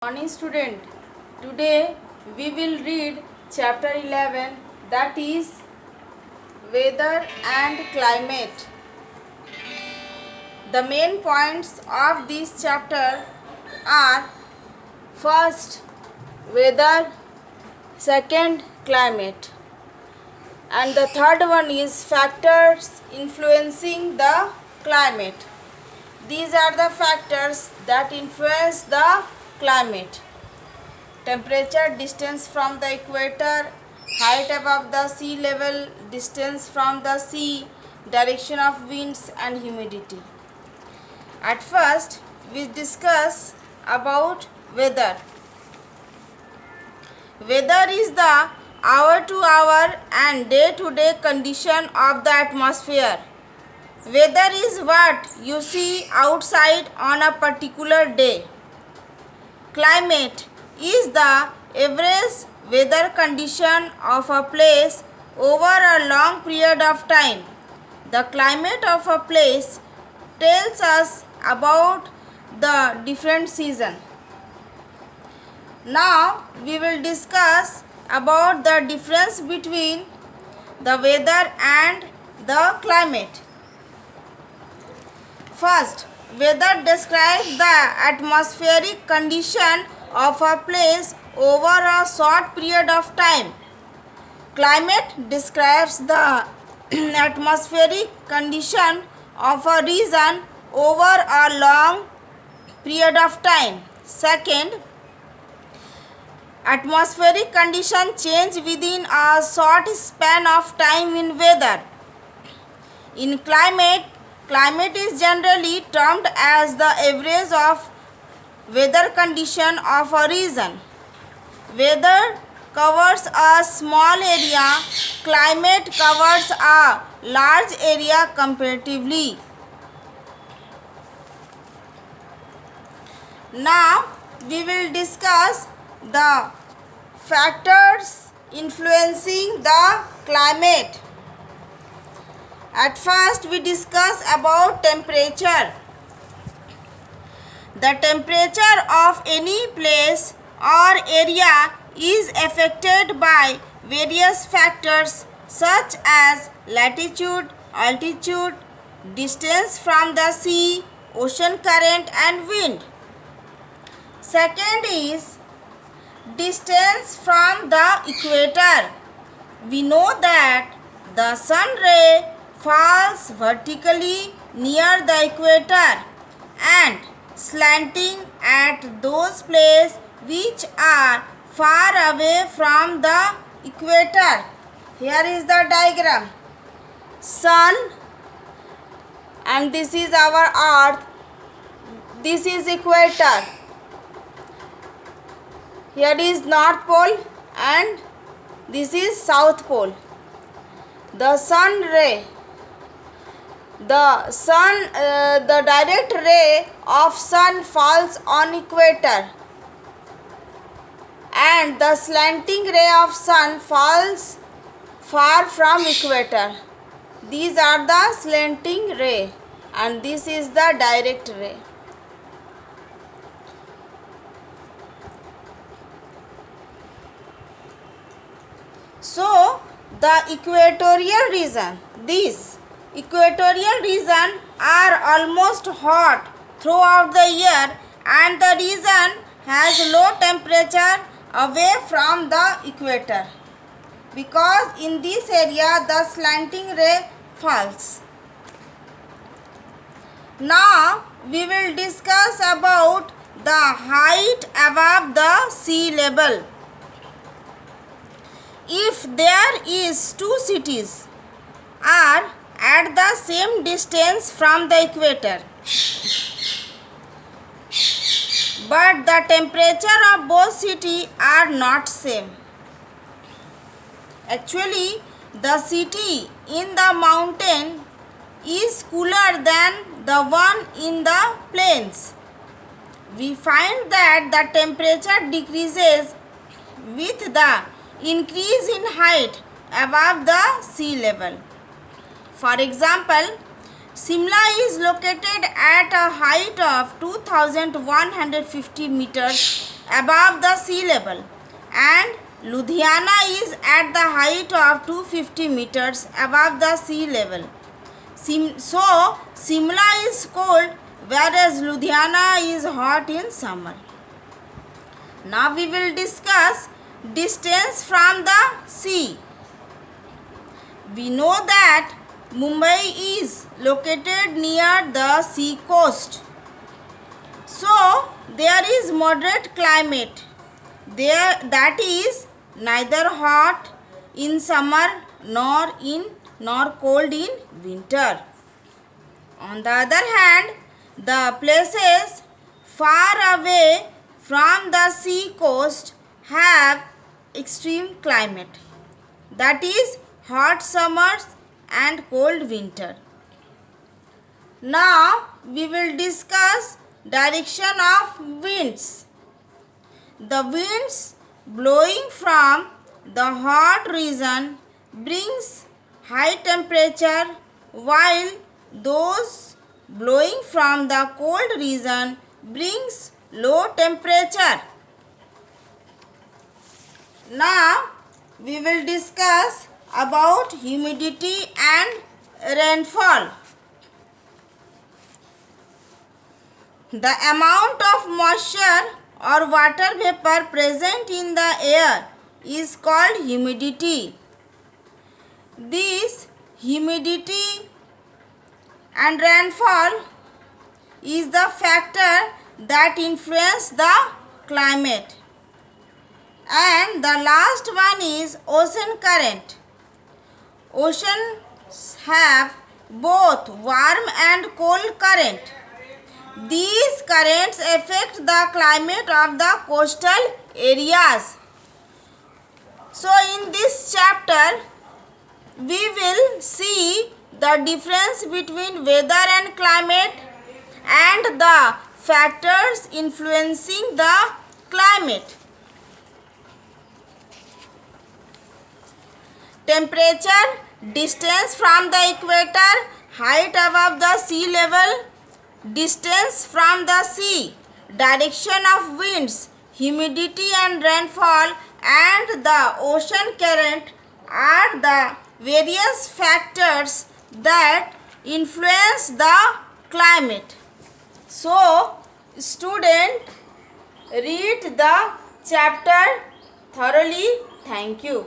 Morning student, today we will read chapter 11, that is weather and climate. The main points of this chapter are: first, weather; second, climate, and the third one is factors influencing the climate. These are the factors that influence the climate: temperature, distance from the equator, height above the sea level, distance from the sea, direction of winds and humidity. At first, we discuss about weather. Weather is the hour-to-hour and day-to-day condition of the atmosphere. Weather is what you see outside on a particular day. Climate is the average weather condition of a place over a long period of time. The climate of a place tells us about the different seasons. Now we will discuss about the difference between the weather and the climate. First, weather describes the atmospheric condition of a place over a short period of time. Climate describes the atmospheric condition of a region over a long period of time. Second, atmospheric condition change within a short span of time in weather. In climate is generally termed as the average of weather condition of a region. Weather covers a small area, climate covers a large area comparatively. Now we will discuss the factors influencing the climate. At first, we discuss about temperature. The temperature of any place or area is affected by various factors such as latitude, altitude, distance from the sea, ocean current and wind. Second is distance from the equator. We know that the sun ray falls vertically near the equator and slanting at those places which are far away from the equator. Here is the diagram. Sun, and this is our earth. This is equator. Here is North Pole and this is South Pole. The sun ray, the direct ray of sun falls on equator and the slanting ray of sun falls far from equator. These are the slanting ray and this is the direct ray. So the equatorial region, these equatorial region are almost hot throughout the year and the region has low temperature away from the equator because in this area the slanting ray falls. Now we will discuss about the height above the sea level. If there is two cities are at the same distance from the equator, but the temperature of both cities are not same. Actually, the city in the mountain is cooler than the one in the plains. We find that the temperature decreases with the increase in height above the sea level. For example, Simla is located at a height of 2150 meters above the sea level, and Ludhiana is at the height of 250 meters above the sea level. So Simla is cold, whereas Ludhiana is hot in summer. Now we will discuss distance from the sea. We know that Mumbai is located near the sea coast. So there is moderate climate there, that is neither hot in summer nor cold in winter. On the other hand, the places far away from the sea coast have extreme climate, that is hot summers and cold winter. Now we will discuss direction of winds. The winds blowing from the hot region brings high temperature, while those blowing from the cold region brings low temperature. Now we will discuss about humidity and rainfall. The amount of moisture or water vapor present in the air is called humidity. This humidity and rainfall is the factor that influence the climate. And the last one is ocean current. Oceans have both warm and cold current. These currents affect the climate of the coastal areas. So in this chapter, we will see the difference between weather and climate and the factors influencing the climate. Temperature, distance from the equator, height above the sea level, distance from the sea, direction of winds, humidity and rainfall, and the ocean current are the various factors that influence the climate. So, student, read the chapter thoroughly. Thank you.